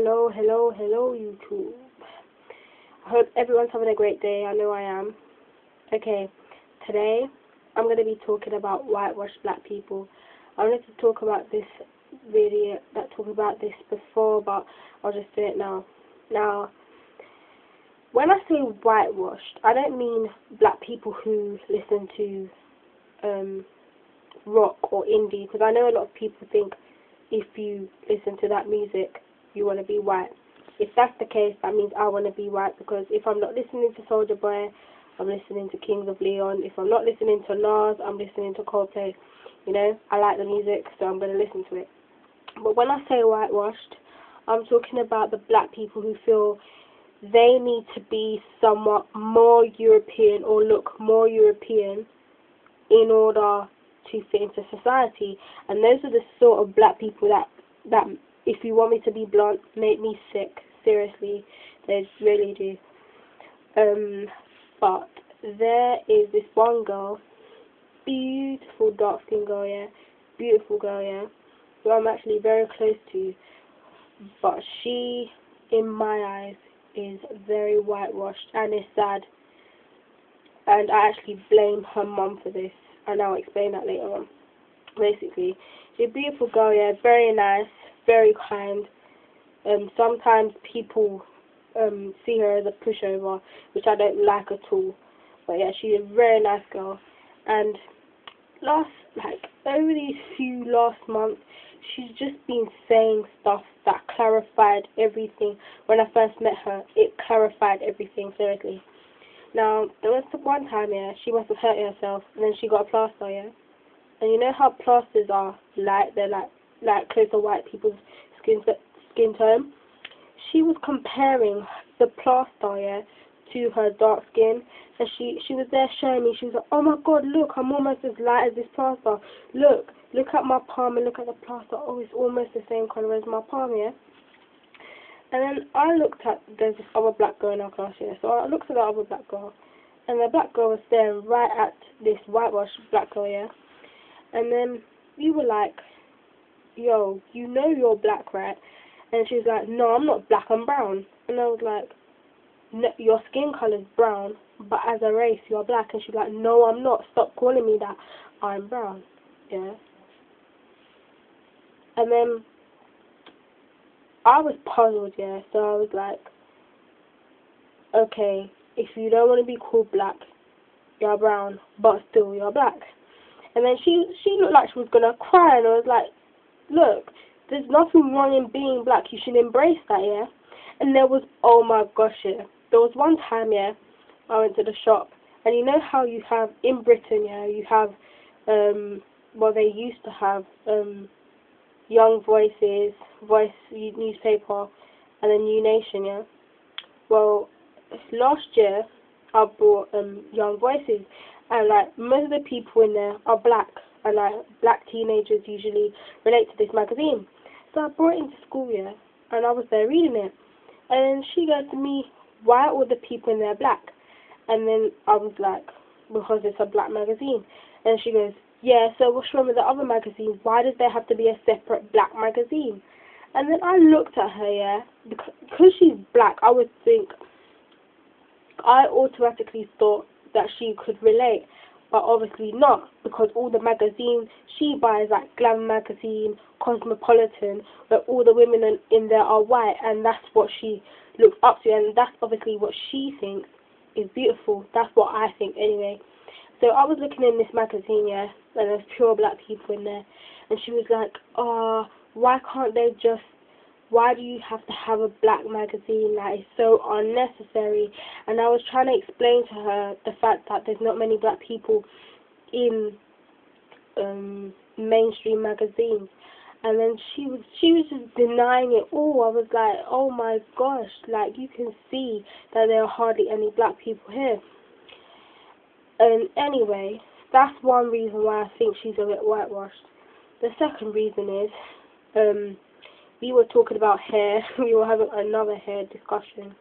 Hello, hello, hello, YouTube. I hope everyone's having a great day. I know I am. Okay, today I'm going to be talking about whitewashed black people. I wanted to talk about this before, but I'll just do it now. Now, when I say whitewashed, I don't mean black people who listen to rock or indie, because I know a lot of people think if you listen to that music, you want to be white. If that's the case, that means I want to be white, because if I'm not listening to Soulja Boy, I'm listening to Kings of Leon. If I'm not listening to Nas, I'm listening to Coldplay. You know, I like the music, so I'm going to listen to it. But when I say whitewashed, I'm talking about the black people who feel they need to be somewhat more European or look more European in order to fit into society. And those are the sort of black people that if you want me to be blunt, make me sick. Seriously, they really do. But there is this one girl, beautiful dark skin girl, yeah, beautiful girl, yeah, who I'm actually very close to. But she, in my eyes, is very whitewashed, and it's sad. And I actually blame her mum for this, and I'll explain that later on. Basically, she's a beautiful girl, yeah, very nice, very kind. Sometimes people see her as a pushover, which I don't like at all. But yeah, she's a very nice girl. And over these few last months, she's just been saying stuff that clarified everything. When I first met her, it clarified everything, seriously. Now, there was one time, yeah, she must have hurt herself, and then she got a plaster, yeah. And you know how plasters are light, they're like close to white people's skin tone. She was comparing the plaster, yeah, to her dark skin, and she was there showing me. She was like, "Oh my God, look, I'm almost as light as this plaster. Look at my palm and look at the plaster. Oh, it's almost the same color as my palm, yeah." And then I looked at, there's this other black girl in our class, yeah. So I looked at the other black girl, and the black girl was staring right at this whitewashed black girl, yeah. And then we were like, "Yo, you know you're black, right?" And she was like, "No, I'm not black, I'm brown." And I was like, "No, your skin color's brown, but as a race, you're black." And she was like, "No, I'm not. Stop calling me that. I'm brown." Yeah. And then I was puzzled, yeah. So I was like, okay, if you don't want to be called black, you're brown, but still you're black. And then she looked like she was gonna cry, and I was like, look, there's nothing wrong in being black. You should embrace that, yeah. And there was, oh my gosh, yeah. There was one time, yeah, I went to the shop, and you know how you have in Britain, yeah, you have, well, they used to have Young Voices, Voice newspaper, and then New Nation, yeah. Well, last year I bought Young Voices, and like most of the people in there are black, and like black teenagers usually relate to this magazine. So I brought it into school, yeah, and I was there reading it, and then she goes to me, "Why are all the people in there black?" And then I was like, "Because it's a black magazine." And she goes, "Yeah, so what's wrong with the other magazines? Why does there have to be a separate black magazine?" And then I looked at her, yeah, because she's black, I automatically thought that she could relate, but obviously not, because all the magazines she buys, like Glam Magazine, Cosmopolitan, where all the women in there are white, and that's what she looks up to, and that's obviously what she thinks is beautiful. That's what I think anyway. So I was looking in this magazine, yeah, and there's pure black people in there, and she was like, why do you have to have a black magazine? That is so unnecessary. And I was trying to explain to her the fact that there's not many black people in mainstream magazines. And then she was just denying it all. I was like, oh my gosh, like you can see that there are hardly any black people here. And anyway, that's one reason why I think she's a bit whitewashed. The second reason is, we were talking about hair. We were having another hair discussion,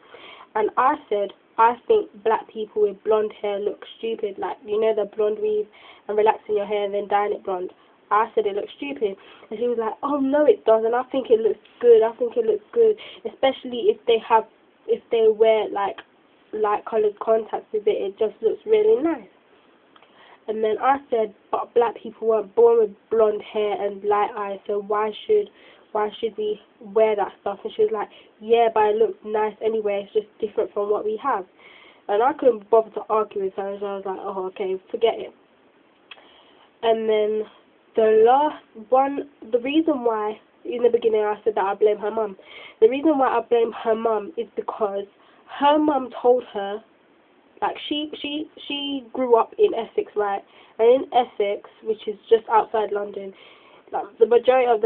and I said I think black people with blonde hair look stupid. Like, you know, the blonde weave and relaxing your hair and then dyeing it blonde. I said it looks stupid, and she was like, oh no it doesn't, I think it looks good, I think it looks good, especially if they wear like light coloured contacts with it, it just looks really nice. And then I said, but black people weren't born with blonde hair and light eyes, so why should we wear that stuff? And she was like, yeah, but it looks nice anyway, it's just different from what we have. And I couldn't bother to argue with her, so I was like, oh, okay, forget it. And then the last one, the reason why, in the beginning I said that I blame her mum. The reason why I blame her mum is because her mum told her, like, she grew up in Essex, right? And in Essex, which is just outside London, like, the majority of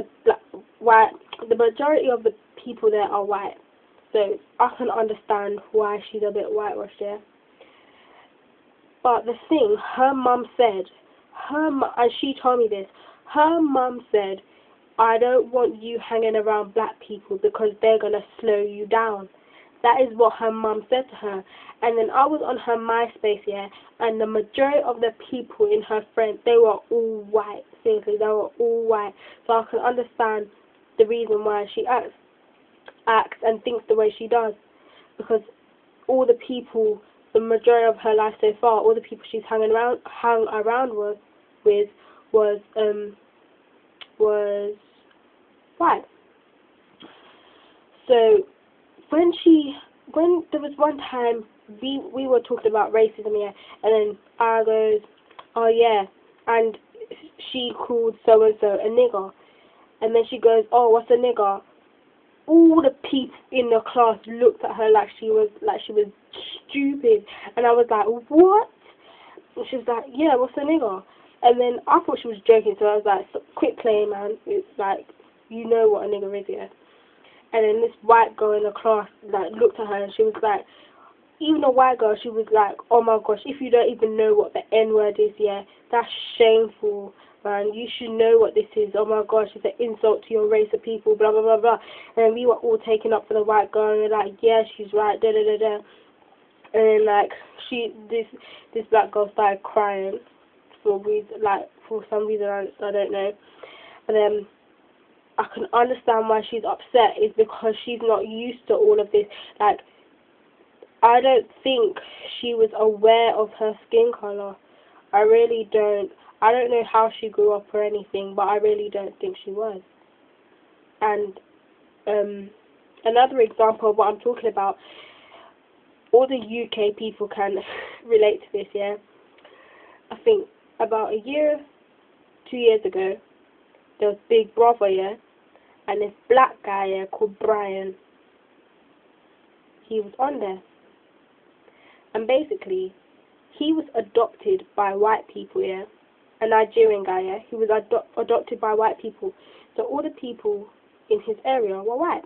the people there are white. So I can understand why she's a bit whitewashed, yeah. But the thing, her mum said, and she told me this, her mum said, I don't want you hanging around black people because they're going to slow you down. That is what her mum said to her. And then I was on her MySpace, yeah, and the majority of the people in her friends, they were all white. Seriously, they were all white. So I can understand the reason why she acts and thinks the way she does. Because all the people, the majority of her life so far, all the people she's hung around with was white. So when there was one time we were talking about racism, yeah, and then I goes, oh yeah, and she called so and so a nigger, and then she goes, oh, what's a nigger? All the people in the class looked at her like she was stupid, and I was like, what? And she was like, yeah, what's a nigger? And then I thought she was joking, so I was like, quit playing, man. It's like, you know what a nigger is, yeah. And then this white girl in the class like looked at her, and she was like, even a white girl, she was like, oh my gosh, if you don't even know what the N-word is, yeah, that's shameful, man. You should know what this is. Oh my gosh, it's an insult to your race of people, blah, blah, blah, blah. And we were all taken up for the white girl, and we're like, yeah, she's right, da, da, da, da. And then, like, this black girl started crying for some reason, I don't know. And then I can understand why she's upset, is because she's not used to all of this. Like, I don't think she was aware of her skin colour. I really don't. I don't know how she grew up or anything, but I really don't think she was. And another example of what I'm talking about, all the UK people can relate to this, yeah? I think about 2 years ago, there was Big Brother, yeah? And this black guy, yeah, called Brian, he was on there. And basically, he was adopted by white people, yeah? A Nigerian guy, yeah? He was adopted by white people. So all the people in his area were white.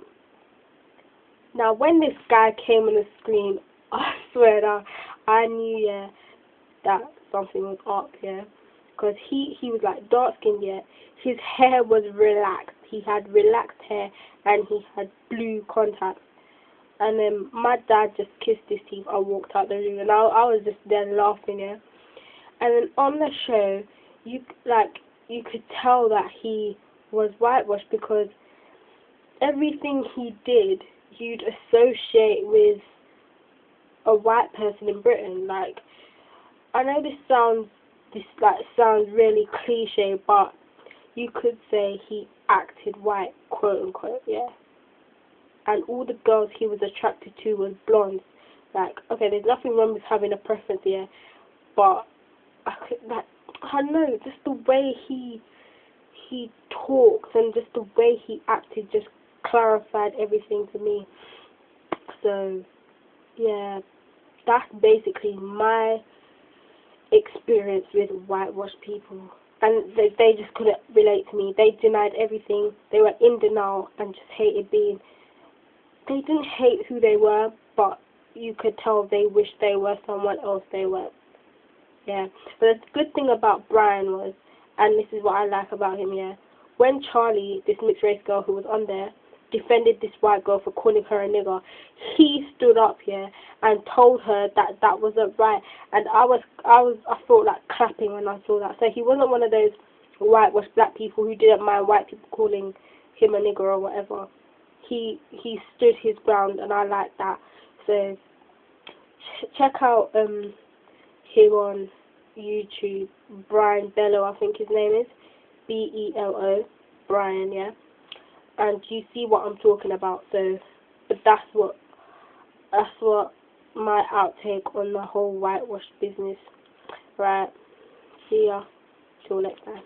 Now, when this guy came on the screen, I swear that I knew, yeah, that something was up, yeah? Because he was like dark-skinned, yeah? His hair was relaxed. He had relaxed hair, and he had blue contacts. And then my dad just kissed his teeth and walked out the room, and I was just there laughing, yeah. And then on the show, you could tell that he was whitewashed, because everything he did, you'd associate with a white person in Britain. Like, I know this sounds really cliche, but you could say he acted white, quote unquote, yeah. And all the girls he was attracted to was blondes. Like, okay, there's nothing wrong with having a preference here, but I don't know, just the way he talks and just the way he acted just clarified everything to me. So, yeah, that's basically my experience with whitewashed people. And they just couldn't relate to me. They denied everything. They were in denial and just hated being. They didn't hate who they were, but you could tell they wished they were someone else they weren't. Yeah. But the good thing about Brian was, and this is what I like about him, yeah, when Charley, this mixed race girl who was on there, defended this white girl for calling her a nigger, he stood up, yeah, and told her that wasn't right. And I felt like clapping when I saw that. So he wasn't one of those whitewashed black people who didn't mind white people calling him a nigger or whatever. He stood his ground, and I like that. So check out him on YouTube, Brian Belo, I think his name is, Belo, Brian, yeah. And you see what I'm talking about. So, but that's what my outtake on the whole whitewash business. Right. See ya. Till next time.